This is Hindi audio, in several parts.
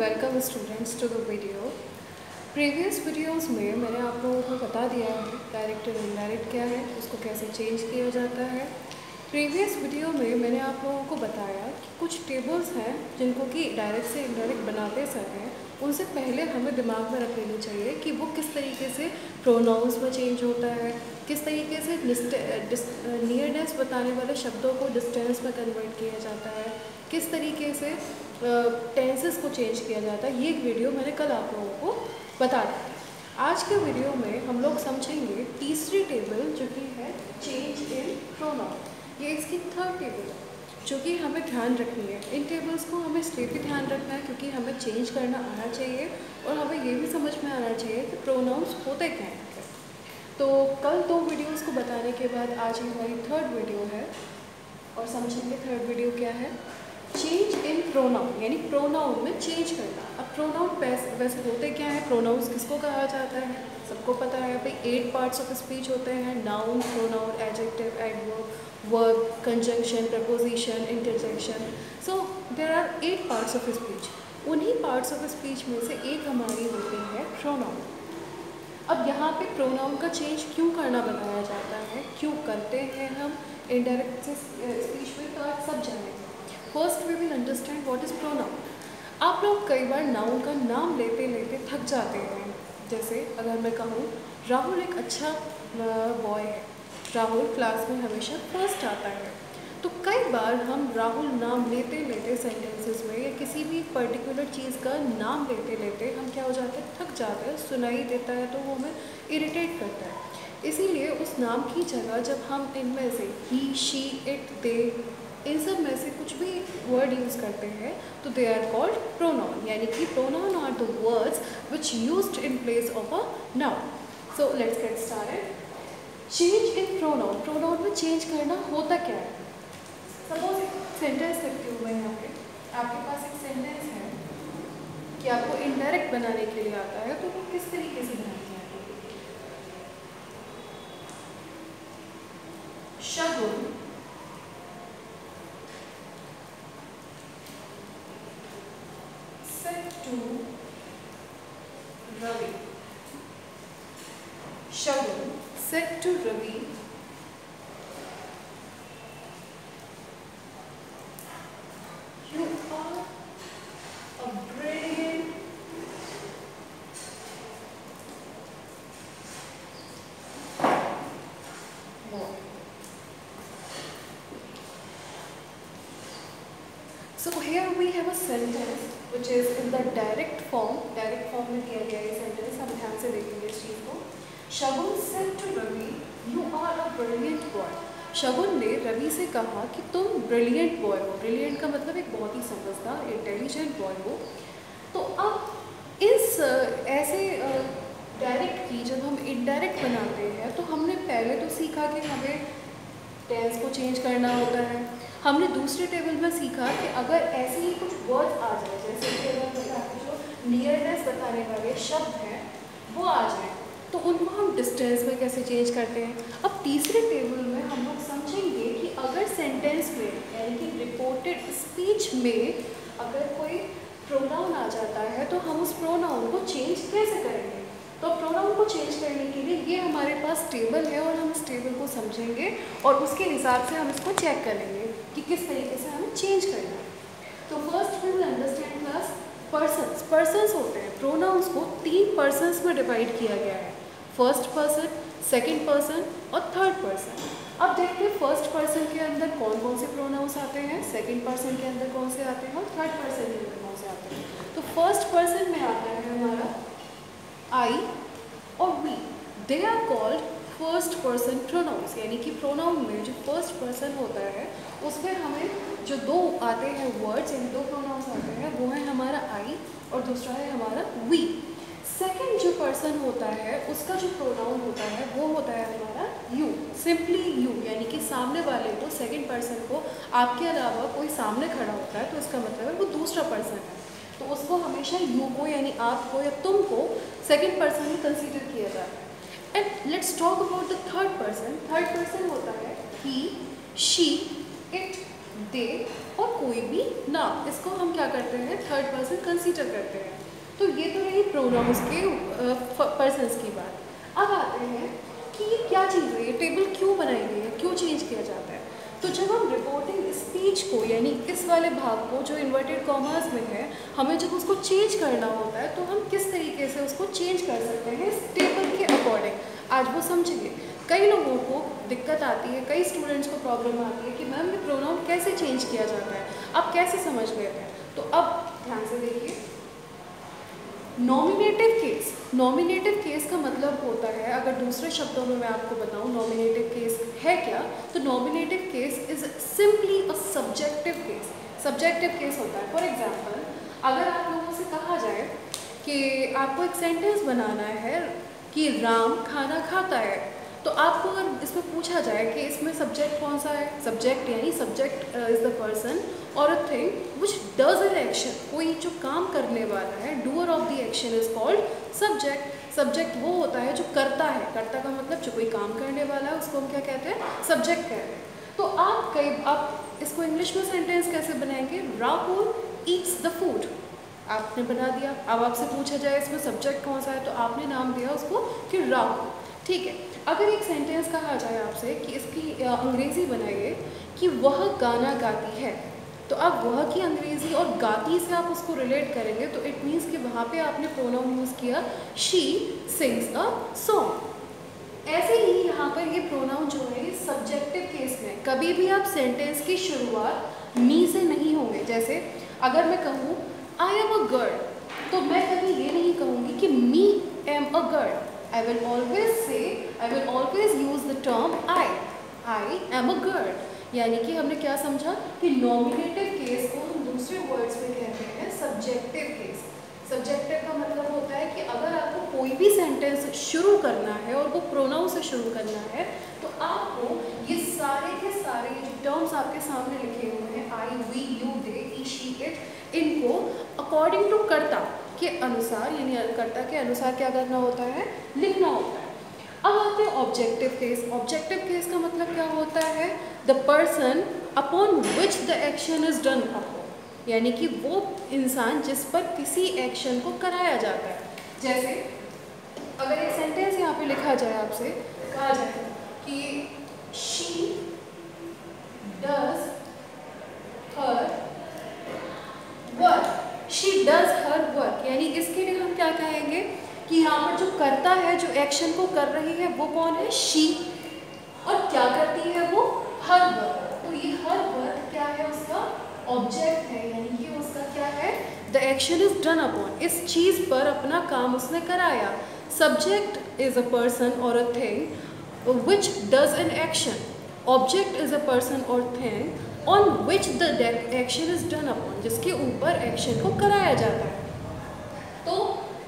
Welcome students to the video. Previous videos में मैंने आप लोगों को बता दिया है डायरेक्ट और इनडायरेक्ट क्या है, उसको कैसे चेंज किया जाता है। प्रीवियस वीडियो में मैंने आप लोगों को बताया कि कुछ टेबल्स हैं जिनको कि डायरेक्ट से इनडायरेक्ट बनाते समय उनसे पहले हमें दिमाग में रख लेनी चाहिए कि वो किस तरीके से प्रोनाउंस में चेंज होता है, किस तरीके से नियरनेस बताने वाले शब्दों को डिस्टेंस में कन्वर्ट किया जाता है, किस तरीके से टेंसेस को चेंज किया जाता है। ये एक वीडियो मैंने कल आप लोगों को बता दी थी। आज के वीडियो में हम लोग समझेंगे तीसरी टेबल जो कि है चेंज इन प्रोनाउन। ये इसकी थर्ड टेबल है जो कि हमें ध्यान रखनी है। इन टेबल्स को हमें इसलिए भी ध्यान रखना है क्योंकि हमें चेंज करना आना चाहिए और हमें ये भी समझ में आना चाहिए कि प्रोनाउंस होते क्या हैं। तो कल 2 वीडियोस को बताने के बाद आज हमारी थर्ड वीडियो है और समझेंगे थर्ड वीडियो क्या है, चेंज इन प्रोनाउन, यानी प्रोनाउन में चेंज करना। अब प्रोनाउन वैसे होते क्या है, प्रोनाउंस किसको कहा जाता है, सबको पता है भाई 8 पार्ट्स ऑफ स्पीच होते हैं, noun, pronoun, adjective, adverb, verb, conjunction, preposition, interjection. So there are 8 parts of speech. उन्हीं पार्ट्स ऑफ स्पीच में से एक हमारी होती है प्रोनाउन। अब यहाँ पे प्रोनाउन का चेंज क्यों करना बताया जाता है, क्यों करते हैं हम इनडायरेक्ट स्पीच में, तो आप सब जानेंगे। First we will understand what is pronoun. आप लोग कई बार नाउन का नाम लेते लेते थक जाते हैं। जैसे अगर मैं कहूँ राहुल एक अच्छा बॉय है, राहुल क्लास में हमेशा फर्स्ट आता है, तो कई बार हम राहुल नाम लेते लेते सेंटेंसेस में या किसी भी पर्टिकुलर चीज़ का नाम लेते लेते हम क्या हो जाते हैं, थक जाते हैं। सुनाई देता है तो वो हमें इरिटेट करता है। इसीलिए उस नाम की जगह जब हम इनमें से ही, शी, इट, दे, इन सब में से कुछ भी वर्ड यूज़ करते हैं तो दे आर कॉल्ड प्रोनाउन, यानी कि pronoun are the words which used in place of a noun. So let's get started. Change in pronoun, pronoun में चेंज करना होता क्या है। सपोज एक सेंटेंस लिखती हूँ मैं यहाँ पे, आपके पास एक सेंटेंस है कि आपको इनडायरेक्ट बनाने के लिए आता है, तो वो किस तरीके से बनाते हैं। शगुन to Ravi. Shagun said to Ravi, "You are a brilliant boy." So here we have a sentence which is in the direct form में दिया गया ये सेंटेंस, हम ध्यान से देखेंगे इस चीज़ को। शगुन said to Ravi, "You are a brilliant boy." शगुन ने रवि से कहा कि तुम ब्रिलियंट बॉय हो। ब्रिलियंट का मतलब एक बहुत ही समझदार, इंटेलिजेंट बॉय हो। तो अब इस ऐसे डायरेक्ट की जब हम इनडायरेक्ट बनाते हैं तो हमने पहले तो सीखा कि हमें टेंस को चेंज करना होता है। हमने दूसरे टेबल में सीखा कि अगर ऐसे ही कुछ वर्ड आ जाए, जैसे कि अगर जो नियरनेस बताने वाले शब्द हैं वो आ जाए तो उनको हम डिस्टेंस में कैसे चेंज करते हैं। अब तीसरे टेबल में हम लोग समझेंगे कि अगर सेंटेंस में यानी कि रिपोर्टेड स्पीच में अगर कोई प्रोनाउन आ जाता है तो हम उस प्रोनाउन को चेंज कैसे करेंगे। तो प्रोनाउन को चेंज करने के लिए ये हमारे पास टेबल है और हम इस टेबल को समझेंगे और उसके हिसाब से हम इसको चेक करेंगे कि किस तरीके से हमें चेंज करना है। तो first we will understand class persons. Persons होते हैं, प्रोनाउंस को 3 पर्सन्स में डिवाइड किया गया है, फर्स्ट पर्सन, सेकंड पर्सन और थर्ड पर्सन। अब देखते हैं फर्स्ट पर्सन के अंदर कौन कौन से प्रोनाउंस आते हैं, सेकंड पर्सन के अंदर कौन से आते हैं और थर्ड पर्सन के अंदर कौन से आते हैं। तो फर्स्ट पर्सन में आता है हमारा आई और we. They are called first person pronouns, यानी कि प्रोनाउन में जो फर्स्ट पर्सन होता है उसमें हमें जो 2 आते हैं वर्ड्स, यानी 2 प्रोनाउंस आते हैं, वो है हमारा आई और दूसरा है हमारा वी। सेकंड जो पर्सन होता है उसका जो प्रोनाउन होता है वो होता है हमारा यू, सिंपली यू, यानी कि सामने वाले को, सेकंड पर्सन को आपके अलावा कोई सामने खड़ा होता है तो इसका मतलब है वो दूसरा पर्सन है, तो उसको हमेशा यू को यानी आपको या तुम को सेकंड पर्सन ही कंसीडर किया जाता है। And let's talk about the third person. Third person होता है ही, शी, इट, दे और कोई भी नाम, इसको हम क्या करते हैं, थर्ड पर्सन कंसीडर करते हैं। तो ये तो रही प्रोनाउंस के पर्सन्स की बात। अब आते हैं कि ये क्या चीज़ है, ये टेबल क्यों बनाई गई है, क्यों चेंज किया जाता है। तो जब हम रिपोर्टिंग स्पीच को, यानी इस वाले भाग को जो इन्वर्टेड कॉमर्स में है, हमें जब उसको चेंज करना होता है तो हम किस तरीके से उसको चेंज कर सकते हैं इस टेबल के अकॉर्डिंग। आज वो समझिए। कई लोगों को दिक्कत आती है, कई स्टूडेंट्स को प्रॉब्लम आती है कि मैम ये प्रोनाउन कैसे चेंज किया जाता है, आप कैसे समझ गए थे। तो अब ध्यान से देखिए, नॉमिनेटिव केस। नॉमिनेटिव केस का मतलब होता है, अगर दूसरे शब्दों में मैं आपको बताऊं नॉमिनेटिव केस है क्या, तो nominative case is simply a subjective case. Subjective case होता है, फॉर एग्जांपल अगर आप लोगों से कहा जाए कि आपको एक सेंटेंस बनाना है कि राम खाना खाता है, तो आपको अगर इसमें पूछा जाए कि इसमें सब्जेक्ट कौन सा है, सब्जेक्ट यानी सब्जेक्ट इज द पर्सन और a thing which does an action, कोई जो काम करने वाला है, doer of the action is called subject. Subject वो होता है जो करता है, करता का मतलब जो कोई काम करने वाला है उसको हम क्या कहते हैं, सब्जेक्ट कहते हैं। तो आप इसको इंग्लिश में सेंटेंस कैसे बनाएंगे, राहुल ईट्स द फूड, आपने बना दिया। अब आपसे पूछा जाए इसमें सब्जेक्ट कौन सा है, तो आपने नाम दिया उसको कि राहुल, ठीक है। अगर एक सेंटेंस कहा जाए आपसे कि इसकी अंग्रेज़ी बनाइए कि वह गाना गाती है, तो अब वह की अंग्रेज़ी और गाती से आप उसको रिलेट करेंगे, तो इट मीन्स कि वहाँ पे आपने प्रोनाउन यूज़ किया शी सिंग्स अ सॉन्ग। ऐसे ही यहाँ पर ये प्रोनाउन जो है सब्जेक्टिव केस में कभी भी आप सेंटेंस की शुरुआत मी से नहीं होंगे। जैसे अगर मैं कहूँ आई एम अ गर्ल, तो मैं कभी ये नहीं कहूँगी कि me am a girl. I will always use the term I am a girl। यानी कि हमने क्या समझा कि नॉमिनेटिव केस को हम दूसरे वर्ड्स में कहते हैं सब्जेक्टिव केस। सब्जेक्टिव का मतलब होता है कि अगर आपको कोई भी सेंटेंस शुरू करना है और वो प्रोनाउन से शुरू करना है, तो आपको ये सारे के सारे जो टर्म्स आपके सामने लिखे हुए हैं, I, we, you, they, he, she, it, इनको अकॉर्डिंग टू कर्ता के अनुसार, यानी कर्ता के अनुसार क्या करना होता है, लिखना होता है। अब आते हैं ऑब्जेक्टिव केस। ऑब्जेक्टिव केस का मतलब क्या होता है, the person upon which the action is done upon, यानी कि वो इंसान जिस पर किसी एक्शन को कराया जाता है। जैसे अगर एक सेंटेंस यहाँ पे लिखा जाए, आपसे कहा जाए कि she does her work, she does her work, यानी इसके लिए हम क्या कहेंगे कि यहाँ पर जो करता है, जो एक्शन को कर रही है, वो कौन है, शी, और क्या करती है वो, हर वर्क। तो ये हर वर्क क्या है, उसका ऑब्जेक्ट है, यानी कि उसका क्या है, the action is done upon, इस चीज़ पर अपना काम उसने कराया। सब्जेक्ट इज अ पर्सन और a thing which does an action, object is a person और thing on which the action is done upon, जिसके ऊपर एक्शन को कराया जाता है। तो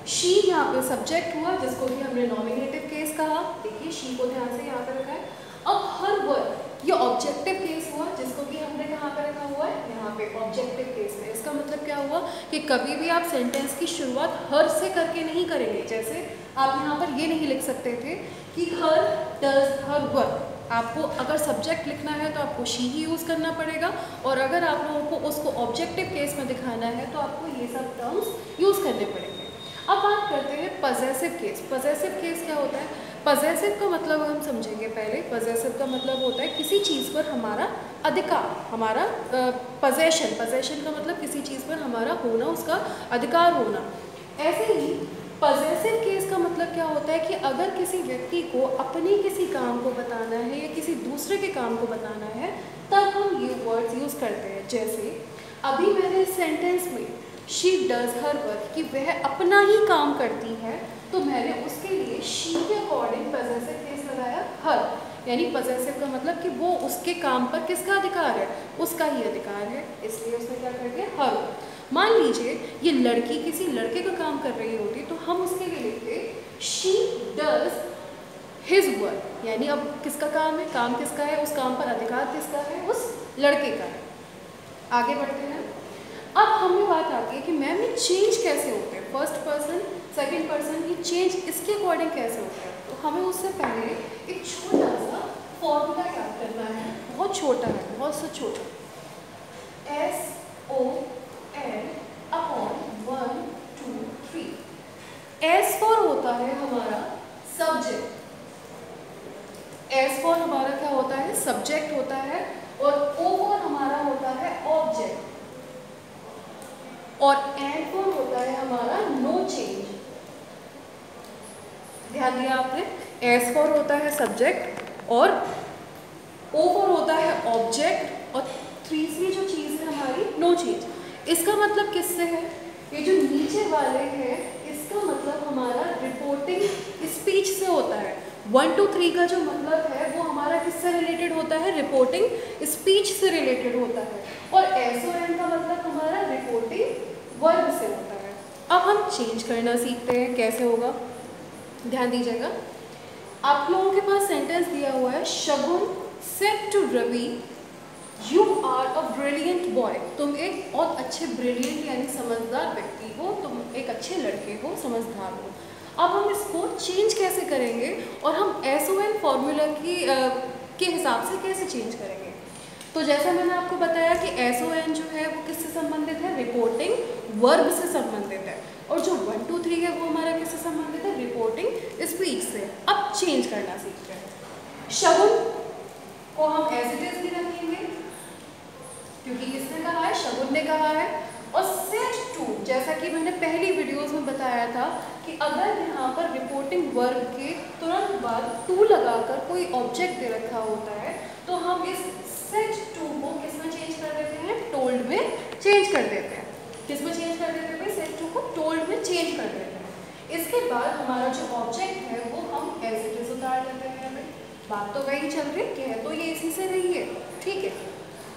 शी यहाँ पे सब्जेक्ट हुआ, जिसको कि हमने नॉमिनेटिव केस कहा। देखिए शी को ध्यान से यहाँ पे रखा है। अब हर वर्क ये ऑब्जेक्टिव केस हुआ, जिसको कि हमने कहाँ पे रखा हुआ है, यहाँ पे ऑब्जेक्टिव केस में। इसका मतलब क्या हुआ कि कभी भी आप सेंटेंस की शुरुआत हर से करके नहीं करेंगे। जैसे आप यहाँ पर ये नहीं लिख सकते थे कि हर डज हर वर्क, आपको अगर सब्जेक्ट लिखना है तो आपको शी ही यूज़ करना पड़ेगा, और अगर आप लोगों को उसको ऑब्जेक्टिव केस में दिखाना है तो आपको ये सब टर्म्स यूज़ करने पड़ेंगे। अब बात करते हैं पजेसिव केस। पजेसिव केस क्या होता है, पजेसिव का मतलब हम समझेंगे पहले। पजेसिव का मतलब होता है किसी चीज़ पर हमारा अधिकार, हमारा पजेशन। पजेशन का मतलब किसी चीज़ पर हमारा होना, उसका अधिकार होना। ऐसे ही पजेसिव केस का मतलब क्या होता है कि अगर किसी व्यक्ति को अपने किसी काम को बताना है या किसी दूसरे के काम को बताना है, तब हम ये वर्ड्स यूज़ करते हैं। जैसे अभी मैंने इस सेंटेंस में शी डज हर वर्क, कि वह अपना ही काम करती है, तो मैंने उसके लिए शी के अकॉर्डिंग पजेसिव केस लगाया हर, यानी पजेसिव का मतलब कि वो उसके काम पर किसका अधिकार है, उसका ही अधिकार है, इसलिए उसने क्या कर दिया, हर। मान लीजिए ये लड़की किसी लड़के का काम कर रही होती, तो हम उसके लिए लिखते शी डज हिज वर्क, यानी अब किसका काम है, काम किसका है, उस काम पर अधिकार किसका है, उस लड़के का है। आगे बढ़ते हैं। अब हमें बात आती है कि मैम ये चेंज कैसे होते हैं, फर्स्ट पर्सन सेकंड पर्सन, ये चेंज इसके अकॉर्डिंग कैसे होता है। तो हमें उससे पहले एक छोटा सा फॉर्मूला याद करना है, बहुत छोटा है, बहुत सा छोटा। SON/1 2 3। S फॉर होता है हमारा सब्जेक्ट, S फॉर हमारा क्या होता है, सब्जेक्ट होता है, और O फॉर हमारा होता है ऑब्जेक्ट, और N फॉर होता है हमारा नो चेंज। ध्यान दिया आपने, S फॉर होता है सब्जेक्ट और O फॉर होता है ऑब्जेक्ट, और तीसरी जो चीज है हमारी नो चेंज। इसका मतलब किससे है, ये जो नीचे वाले हैं इसका मतलब हमारा रिपोर्टिंग स्पीच से होता है। 1 2 3 का जो मतलब है वो हमारा किससे रिलेटेड होता है, रिपोर्टिंग स्पीच से रिलेटेड होता है, और SON का मतलब हमारा रिपोर्टिंग वर्ब से होता है। अब हम चेंज करना सीखते हैं, कैसे होगा, ध्यान दीजिएगा। आप लोगों के पास सेंटेंस दिया हुआ है, Shagun said to Ravi you are a brilliant boy. तुम एक बहुत अच्छे, ब्रिलियंट यानी समझदार व्यक्ति हो, तुम एक अच्छे लड़के हो, समझदार हो। अब हम इसको चेंज कैसे करेंगे, और हम SON फॉर्मूला के हिसाब से कैसे चेंज करेंगे। तो जैसा मैंने आपको बताया कि SON जो है वो किससे संबंधित है, रिपोर्टिंग वर्ब से संबंधित है, और जो 1 2 3 है वो हमारा किससे संबंधित है, रिपोर्टिंग स्पीच से। अब चेंज करना सीखते हैं। शगुन को हम एज इट इज भी रखेंगे क्योंकि किसने कहा है, शगुन ने कहा है, और सेड टू, जैसा कि मैंने पहली वीडियोस में बताया था कि अगर यहाँ पर रिपोर्टिंग वर्ब के तुरंत बाद टू लगाकर कोई ऑब्जेक्ट दे रखा होता है तो हम इस सेड टू को किसमें चेंज कर देते हैं, टोल्ड में चेंज कर देते हैं। किसमें चेंज कर देते हैं, सेड टू को टोल्ड में चेंज कर देते हैं। इसके बाद हमारा जो ऑब्जेक्ट है वो हम एज इट इज उतार लेते हैं। बात तो वही चल रही, कह तो ये इसी से रही है, ठीक है।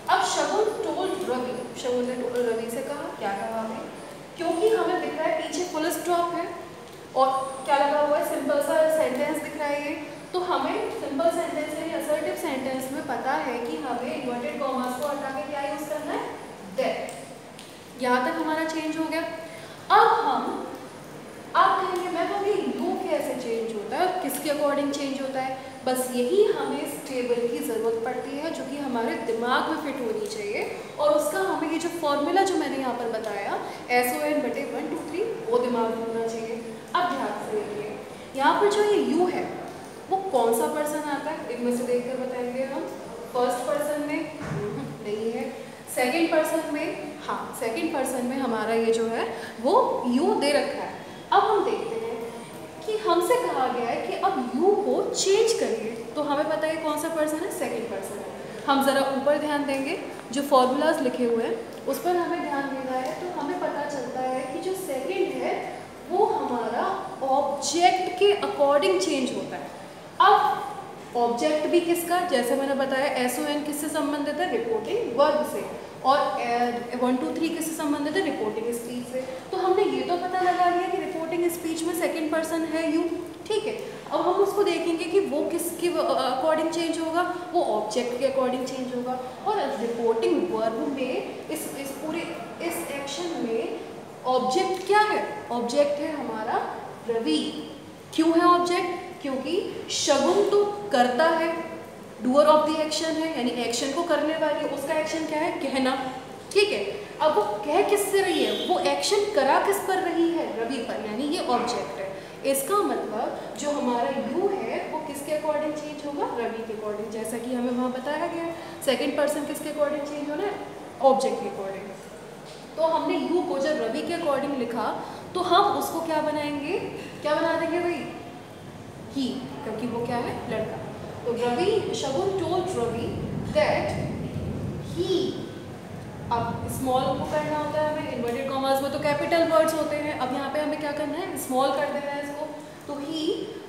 अब शगुन टोल्ड रवि, शगुन ने टोल्ड रवि से कहा, क्या कहा है, क्योंकि हमें दिख रहा है पीछे फुल स्टॉप है और क्या लगा हुआ है, सिंपल सा सेंटेंस दिख रहा है, तो हमें सिंपल सेंटेंस यानी असर्टिव सेंटेंस में पता है कि हमें इन्वर्टेड कॉमास को हटा के क्या यूज करना है, दैट। यहाँ तक हमारा चेंज हो गया। अब हम आप कहेंगे मैं तो यू कैसे चेंज होता है, किसके अकॉर्डिंग चेंज होता है, बस यही हमें इस टेबल की ज़रूरत पड़ती है जो कि हमारे दिमाग में फिट होनी चाहिए, और उसका हमें ये जो फॉर्मूला जो मैंने यहाँ पर बताया SON/1 2 3 वो दिमाग में होना चाहिए। अब ध्यान से देखिए, यहाँ पर जो ये यू है वो कौन सा पर्सन आता है, इनमें से देखकर बताएंगे हम। फर्स्ट पर्सन में नहीं है, सेकेंड पर्सन में, हाँ सेकेंड पर्सन में हमारा ये जो है वो यू दे रखा है। अब हम देखते हैं कि हमसे कहा गया है कि अब यू को चेंज करिए, तो हमें पता है कौन सा पर्सन है, सेकंड पर्सन है। हम ज़रा ऊपर ध्यान देंगे, जो फॉर्मूलाज लिखे हुए हैं उस पर हमें ध्यान देना है, तो हमें पता चलता है कि जो सेकंड है वो हमारा ऑब्जेक्ट के अकॉर्डिंग चेंज होता है। अब ऑब्जेक्ट भी किसका, जैसे मैंने बताया SON किससे संबंधित है, रिपोर्टिंग वर्ब से, और 1 2 3 किससे संबंधित है, रिपोर्टिंग स्पीच से। तो हमने ये तो पता लगा लिया कि रिपोर्टिंग स्पीच में सेकंड पर्सन है यू, ठीक है। अब हम उसको देखेंगे कि वो किसके अकॉर्डिंग चेंज होगा, वो ऑब्जेक्ट के अकॉर्डिंग चेंज होगा। और रिपोर्टिंग वर्ब में इस पूरे इस एक्शन में ऑब्जेक्ट क्या है, ऑब्जेक्ट है हमारा रवि। क्यों है ऑब्जेक्ट, क्योंकि शगुन तो करता है, डूअर ऑफ द एक्शन है, यानी एक्शन को करने वाली, उसका एक्शन क्या है, कहना, ठीक है। अब वो कह किससे रही है, वो एक्शन करा किस पर रही है, रवि पर, यानी ये ऑब्जेक्ट है। इसका मतलब जो हमारा यू है वो किसके अकॉर्डिंग चेंज होगा, रवि के अकॉर्डिंग, जैसा कि हमें वहाँ बताया गया। सेकंड पर्सन किसके अकॉर्डिंग चेंज होना है, ऑब्जेक्ट के अकॉर्डिंग। तो हमने यू को जब रवि के अकॉर्डिंग लिखा तो हम उसको क्या बनाएंगे, क्या बना देंगे भाई, ही, क्योंकि वो क्या है, लड़का। तो रवि, शगुन टोल्ड रवि दैट ही, अब स्मॉल को करना होता है हमें, इन्वर्टेड कॉमास में तो कैपिटल वर्ड्स होते हैं, अब यहाँ पे हमें क्या करना है, स्मॉल कर देना है इसको, तो ही।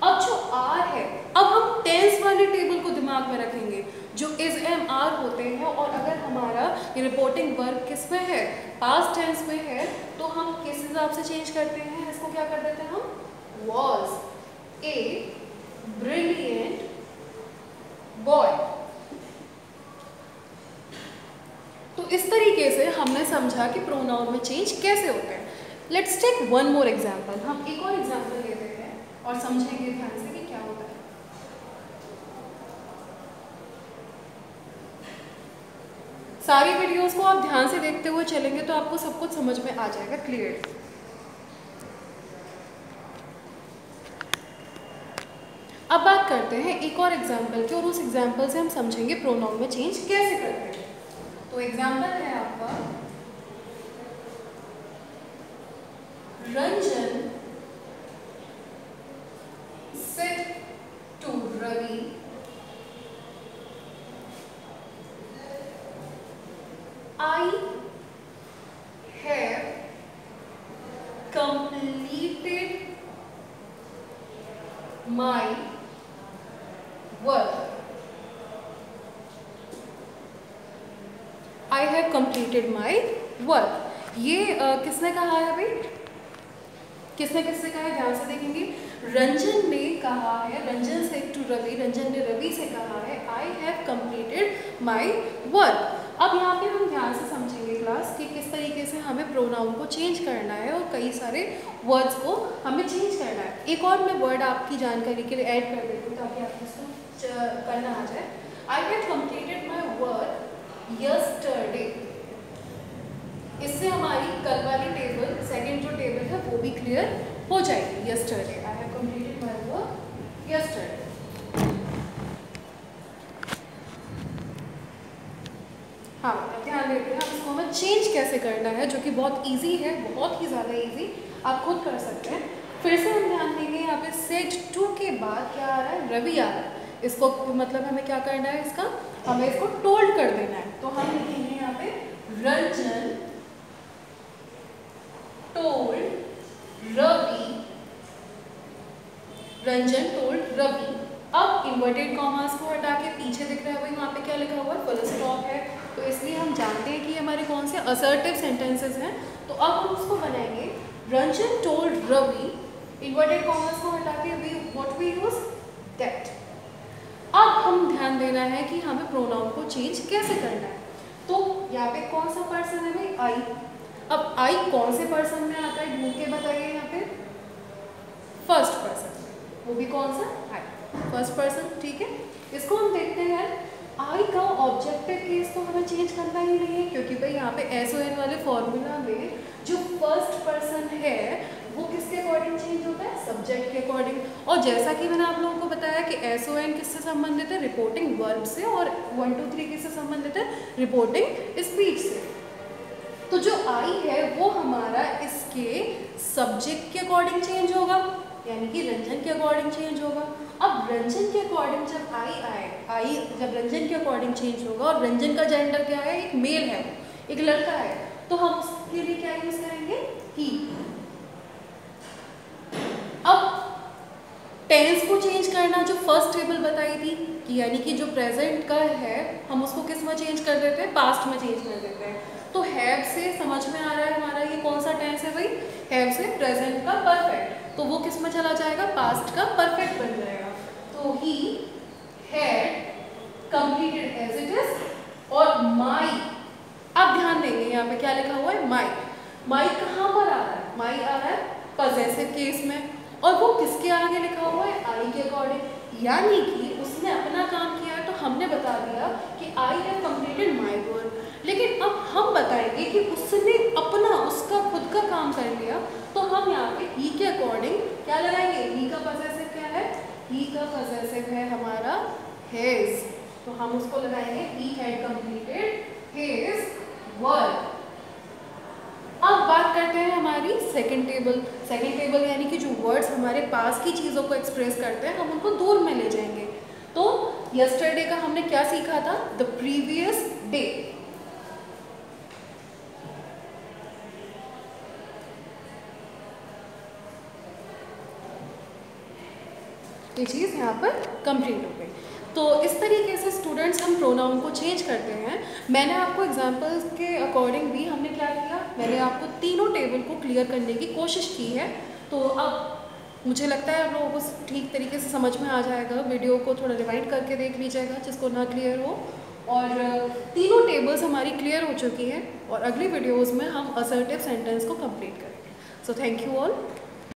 अब जो आर है, अब हम टेंस वाले टेबल को दिमाग में रखेंगे, जो इज एम आर होते हैं, और अगर हमारा रिपोर्टिंग वर्ब किस में है, पास्ट टेंस में है, तो हम किस हिसाब से चेंज करते हैं, इसको क्या कर देते हैं हम, वॉज ए ब्रिलियंट बॉय। तो इस तरीके से हमने समझा कि प्रोनाउन में चेंज कैसे होते हैं। Let's take one more example, हम एक और एग्जाम्पल लेते हैं और समझेंगे ध्यान से कि क्या होता है। सारी वीडियोस को आप ध्यान से देखते हुए चलेंगे तो आपको सब कुछ समझ में आ जाएगा क्लियर। अब बात करते हैं एक और एग्जाम्पल की, और उस एग्जाम्पल से हम समझेंगे प्रोनाउन में चेंज कैसे करते हैं। तो एग्जाम्पल है आपका, Ranjan said to Ravi, I have completed my work. I have completed my work. ये किसने कहा है भाई, किसने किससे कहा है, ध्यान से देखेंगे। रंजन ने कहा है, रंजन से टू रवि, रंजन ने रवि से कहा है I have completed my work. अब यहाँ पे हम ध्यान से समझेंगे क्लास कि किस तरीके से हमें प्रोनाउन को चेंज करना है और कई सारे वर्ड्स को हमें चेंज करना है। एक और मैं वर्ड आपकी जानकारी के लिए ऐड कर देती हूँ ताकि आपको इसको करना आ जाए। I have completed my work yesterday. इससे हमारी कल वाली टेबल, सेकंड जो टेबल है वो भी क्लियर हो जाएगी। Yesterday, I have completed my work yesterday. हाँ, अब ध्यान देते हैं हम इसको हमें चेंज कैसे करना है, जो कि बहुत इजी है, बहुत ही ज़्यादा इजी, आप खुद कर सकते हैं। फिर से हम ध्यान देंगे यहाँ पे सेड टू के बाद क्या आ रहा है, रवि आ रहा है। इसको मतलब हमें क्या करना है, इसका हमें इसको टोल्ड कर देना है। तो हम लिखेंगे यहाँ पे रंजन टोल्ड रवि, रंजन टोल्ड रवि। अब इन्वर्टेड कॉमास को हटा के पीछे दिख रहा है वही वहाँ पे क्या लिखा हुआ है, फुल स्टॉप है। तो इसलिए हम जानते हैं कि हमारे कौन से असर्टिव सेंटेंसेस हैं। तो अब हम उसको बनाएंगे Ranjan told Ravi, inverted commas को हटा के we what we use that. अब हम ध्यान देना है कि हमें प्रोनाउन को चेंज कैसे करना है। तो यहाँ पे कौन सा पर्सन है भाई, आई। अब आई कौन से पर्सन में आता है, ढूंढ के बताइए यहाँ पे, फर्स्ट पर्सन, वो भी कौन सा, आई, फर्स्ट पर्सन। ठीक है, इसको हम देखते हैं। आई का ऑब्जेक्टिव केस तो हमें चेंज करना ही नहीं है, क्योंकि भाई यहाँ पे SON वाले फॉर्मूला में जो फर्स्ट पर्सन है वो किसके अकॉर्डिंग चेंज होता है, सब्जेक्ट के अकॉर्डिंग। और जैसा कि मैंने आप लोगों को बताया कि SON किससे संबंधित है, रिपोर्टिंग वर्ब से, और 1 2 3 किससे संबंधित है, रिपोर्टिंग स्पीच से। तो जो आई है वो हमारा इसके सब्जेक्ट के अकॉर्डिंग चेंज होगा, यानी कि रंजन के अकॉर्डिंग चेंज होगा। अब रंजन के अकॉर्डिंग जब आई आए, आई जब रंजन के अकॉर्डिंग चेंज होगा, और रंजन का जेंडर क्या है, एक मेल है, एक लड़का है, तो हम उसके लिए क्या यूज करेंगे, ही। अब टेंस को चेंज करना, जो फर्स्ट टेबल बताई थी कि यानी कि जो प्रेजेंट का है हम उसको किस में चेंज कर देते हैं, पास्ट में चेंज कर देते हैं। तो हैव से समझ में आ रहा है हमारा ये कौन सा टेंस है भाई, हैव से प्रेजेंट का परफेक्ट, तो वो किस में चला जाएगा, पास्ट का परफेक्ट बन जाएगा। तो he had completed as it is. और माई, अब ध्यान देंगे यहाँ पे क्या लिखा हुआ है, माई। माई कहाँ पर आ रहा है, माई आ रहा है पजेसिव केस में, और वो किसके आगे लिखा हुआ है, आई के अकॉर्डिंग। यानी कि उसने अपना काम किया, तो हमने बता दिया कि I have completed my work. लेकिन अब हम बताएंगे कि उसने अपना, उसका खुद का काम कर लिया, तो हम यहाँ पे ही के अकॉर्डिंग क्या लगाएंगे, ही का पजेसिव क्या है, ही का पजेसिव है हमारा हेज, तो हम उसको लगाएंगे ही हैड कंप्लीटेड हिज वर्क। अब बात करते हैं हमारी सेकंड टेबल। सेकंड टेबल यानी कि जो वर्ड्स हमारे पास की चीज़ों को एक्सप्रेस करते हैं, हम उनको दूर में ले जाएंगे। तो यस्टरडे का हमने क्या सीखा था, द प्रीवियस डे। ये चीज़ यहाँ पर कंप्लीट हो गई। तो इस तरीके से स्टूडेंट्स हम प्रोनाउन को चेंज करते हैं। मैंने आपको एग्जांपल्स के अकॉर्डिंग भी हमने क्या किया, मैंने आपको तीनों टेबल को क्लियर करने की कोशिश की है। तो अब मुझे लगता है आप लोगों को ठीक तरीके से समझ में आ जाएगा। वीडियो को थोड़ा रिवाइंड करके देख लीजिएगा जिसको ना क्लियर हो। और तीनों टेबल्स हमारी क्लियर हो चुकी हैं, और अगली वीडियोज़ में हम असर्टिव सेंटेंस को कंप्लीट करेंगे। So thank you all.